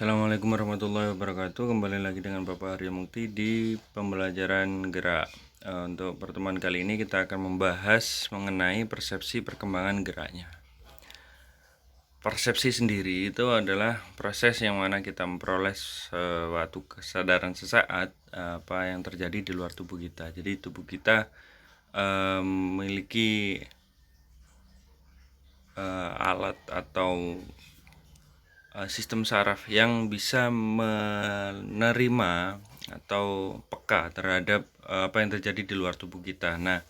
Assalamualaikum warahmatullahi wabarakatuh. Kembali lagi dengan Bapak Arya Mukti di pembelajaran gerak. Untuk pertemuan kali ini kita akan membahas mengenai persepsi perkembangan geraknya. Persepsi sendiri itu adalah proses yang mana kita memperoleh suatu kesadaran sesaat apa yang terjadi di luar tubuh kita. Jadi tubuh kita memiliki alat atau sistem saraf yang bisa menerima atau peka terhadap apa yang terjadi di luar tubuh kita. Nah,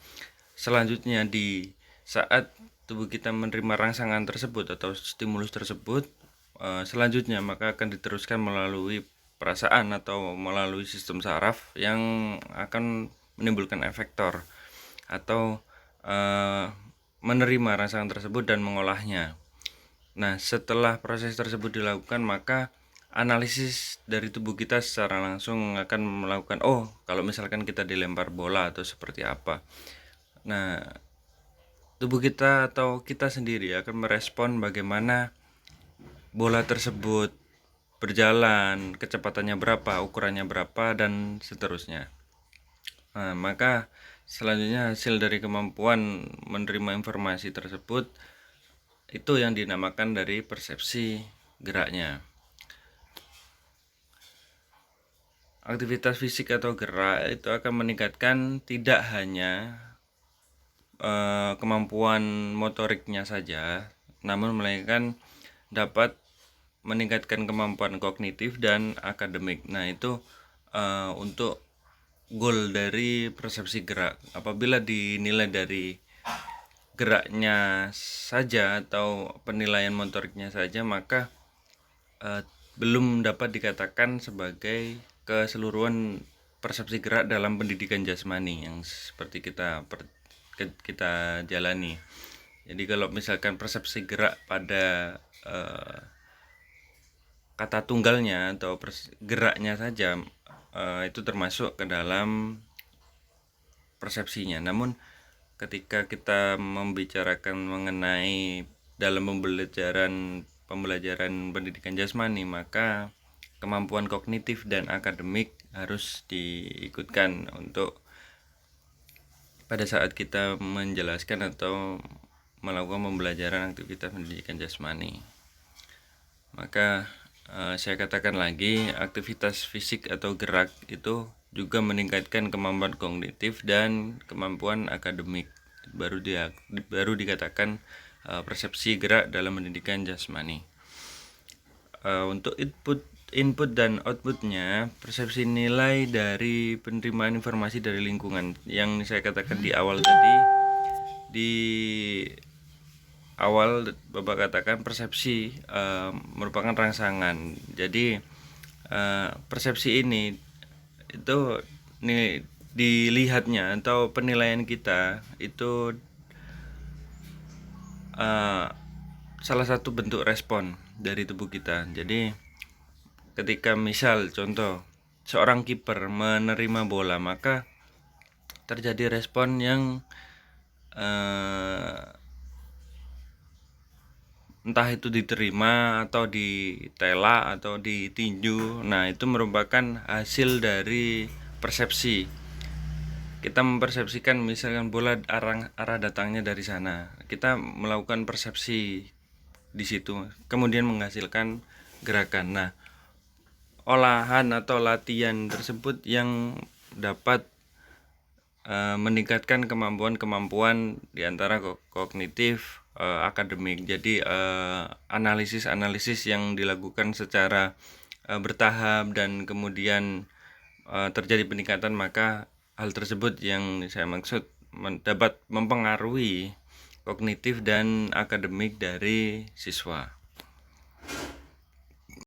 selanjutnya di saat tubuh kita menerima rangsangan tersebut atau stimulus tersebut, selanjutnya maka akan diteruskan melalui perasaan atau melalui sistem saraf yang akan menimbulkan efektor atau menerima rangsangan tersebut dan mengolahnya. Nah, setelah proses tersebut dilakukan, maka analisis dari tubuh kita secara langsung akan melakukan, kalau misalkan kita dilempar bola atau seperti apa. Nah, tubuh kita atau kita sendiri akan merespon bagaimana bola tersebut berjalan, kecepatannya berapa, ukurannya berapa, dan seterusnya. Nah, maka selanjutnya hasil dari kemampuan menerima informasi tersebut itu yang dinamakan dari persepsi geraknya. Aktivitas fisik atau gerak itu akan meningkatkan tidak hanya kemampuan motoriknya saja, namun melainkan dapat meningkatkan kemampuan kognitif dan akademik. Nah, itu untuk goal dari persepsi gerak. Apabila dinilai dari geraknya saja atau penilaian motoriknya saja, maka belum dapat dikatakan sebagai keseluruhan persepsi gerak dalam pendidikan jasmani yang seperti kita jalani. Jadi kalau misalkan persepsi gerak pada kata tunggalnya atau geraknya saja, itu termasuk ke dalam persepsinya. Namun ketika kita membicarakan mengenai dalam pembelajaran pendidikan jasmani, maka kemampuan kognitif dan akademik harus diikutkan untuk pada saat kita menjelaskan atau melakukan pembelajaran aktivitas pendidikan jasmani. Maka saya katakan lagi, aktivitas fisik atau gerak itu juga meningkatkan kemampuan kognitif dan kemampuan akademik. Baru dikatakan persepsi gerak dalam pendidikan jasmani. Untuk input dan outputnya, persepsi nilai dari penerimaan informasi dari lingkungan yang saya katakan di awal tadi. Di awal Bapak katakan persepsi merupakan rangsangan. Jadi persepsi ini itu dilihatnya atau penilaian kita itu salah satu bentuk respon dari tubuh kita. Jadi ketika misal contoh seorang kiper menerima bola, maka terjadi respon yang entah itu diterima atau ditela atau ditinju. Nah, itu merupakan hasil dari persepsi. Kita mempersepsikan misalkan bola arah datangnya dari sana. Kita melakukan persepsi di situ, kemudian menghasilkan gerakan. Nah, olahan atau latihan tersebut yang dapat meningkatkan kemampuan diantara kognitif, akademik. Jadi analisis yang dilakukan secara bertahap dan kemudian terjadi peningkatan, maka hal tersebut yang saya maksud dapat mempengaruhi kognitif dan akademik dari siswa.